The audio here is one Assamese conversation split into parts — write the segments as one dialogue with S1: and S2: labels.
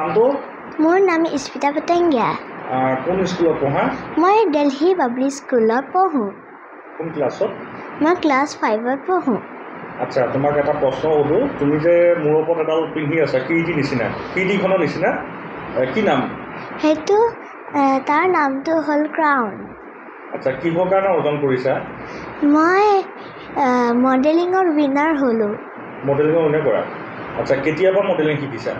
S1: নামটো
S2: মোৰ নাম ইস্পিতা পটেঙ্গিয়া
S1: কোন স্কুলত পঢ়া
S2: মই দিল্লী পাব্লিক স্কুলত পঢ়ো
S1: কোন ক্লাছত
S2: মই ক্লাছ 5ত পঢ়ো
S1: আচ্ছা তোমাক এটা প্ৰশ্ন সুধো তুমি যে মোৰ ওপৰত এডাল পিন্ধি আছা কিডি নিচিনা কিডিখনৰ নিচিনা কি নাম
S2: হেতু তাৰ নামটো হল ক্ৰাউন
S1: আচ্ছা কিহৰ কাৰণে অৰ্জন কৰিছা
S2: মই মডেলিঙৰ উইনাৰ হলো
S1: মডেলিঙৰ উইনাৰ কৰা আচ্ছা কেতিয়াবা মডেলিং শিকিছা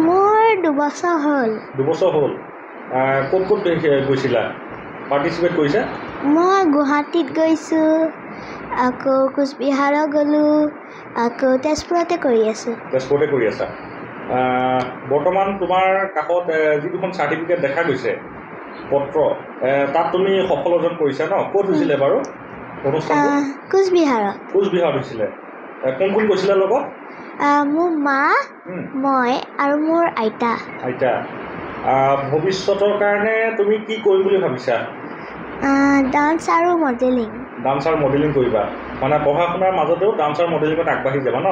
S2: মোৰ 2 বছৰ হ'ল
S1: 2 বছৰ হ'ল ক'ত ক'ত গৈছিলা পাৰ্টিচিপেট কৰিছা
S2: মই গুৱাহাটীত গৈছোঁ আকৌ কোচবিহাৰত গ'লো আকৌ তেজপুৰতে কৰি আছোঁ
S1: তেজপুৰতে কৰি আছা বৰ্তমান তোমাৰ কাষত যি দুখন চাৰ্টিফিকেট দেখা গৈছে পত্ৰ তাত তুমি সফল অৰ্জন কৰিছা ন ক'ত হৈছিলে বাৰু অনুষ্ঠানটো কোচবিহাৰত হৈছিলে কোন কোন গৈছিলে লগত
S2: মোৰ মা মই আৰু মোৰ আইতা
S1: ভৱিষ্যতৰ কাৰণে তুমি কি কৰিম বুলি ভাবিছা
S2: ডান্স আৰু মডেলিং
S1: কৰিবা মানে পঢ়া শুনাৰ মাজতেও ডান্স আৰু মডেলিঙত আগবাঢ়ি যাবা ন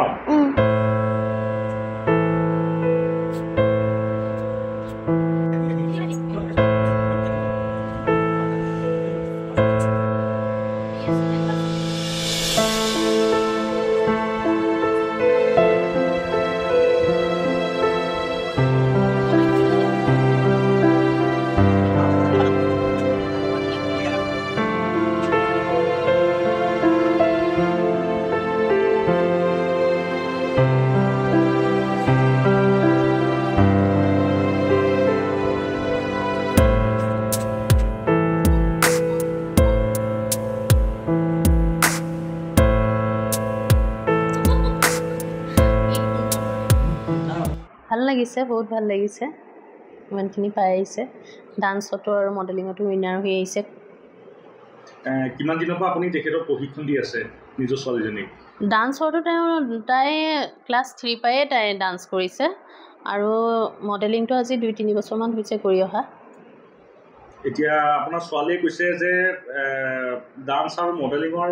S3: ভাল লাগিছে বহুত ভাল লাগিছে ইমানখিনি পাই আহিছে ডান্সতো আৰু মডেলিঙতো উইনাৰ হৈ আহিছে
S1: কিমান দিনৰ পৰা আপুনি তেখেতৰ প্ৰশিক্ষণ দি আছে নিজৰ ছোৱালীজনীক
S3: ডান্সৰটো তাই ক্লাছ 3 পায়ে তাই ডান্স কৰিছে আৰু মডেলিংটো আজি 2-3 বছৰমান হৈছে কৰি অহা
S1: এতিয়া আপোনাৰ ছোৱালীয়ে কৈছে যে ডান্স আৰু মডেলিঙৰ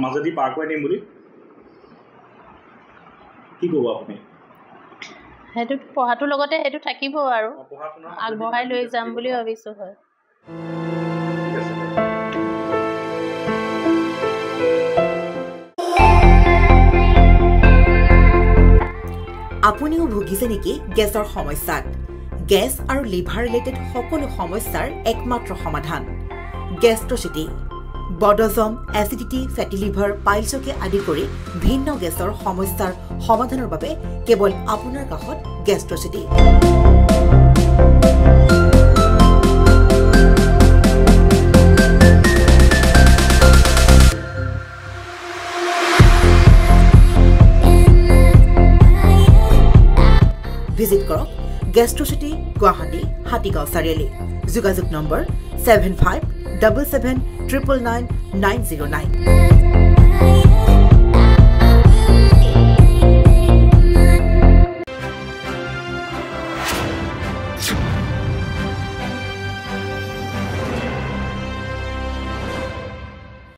S1: মাজেদি পাৰ কৰি নিম বুলি কি ক'ব আপুনি
S3: সেইটো পঢ়াটোৰ লগতে সেইটো থাকিব আৰু আগবঢ়াই লৈ যাম বুলি ভাবিছোঁ হয়
S4: আপুনিও ভুগিছে নেকি গেছৰ সমস্যাত গেছ আৰু লিভাৰ ৰিলেটেড সকলো সমস্যাৰ একমাত্ৰ সমাধান গেষ্ট্ৰচিটি বডজম এচিডিটি ফেটি লিভাৰ পাইলছকে আদি কৰি ভিন্ন গেছৰ সমস্যাৰ সমাধানৰ বাবে কেৱল আপোনাৰ কাষত গেষ্ট্ৰচিটি ভিজিট কৰক গেষ্ট্ৰচিটি গুৱাহাটী হাতীগাঁও চাৰিআলি যোগাযোগ নম্বৰ 7577999909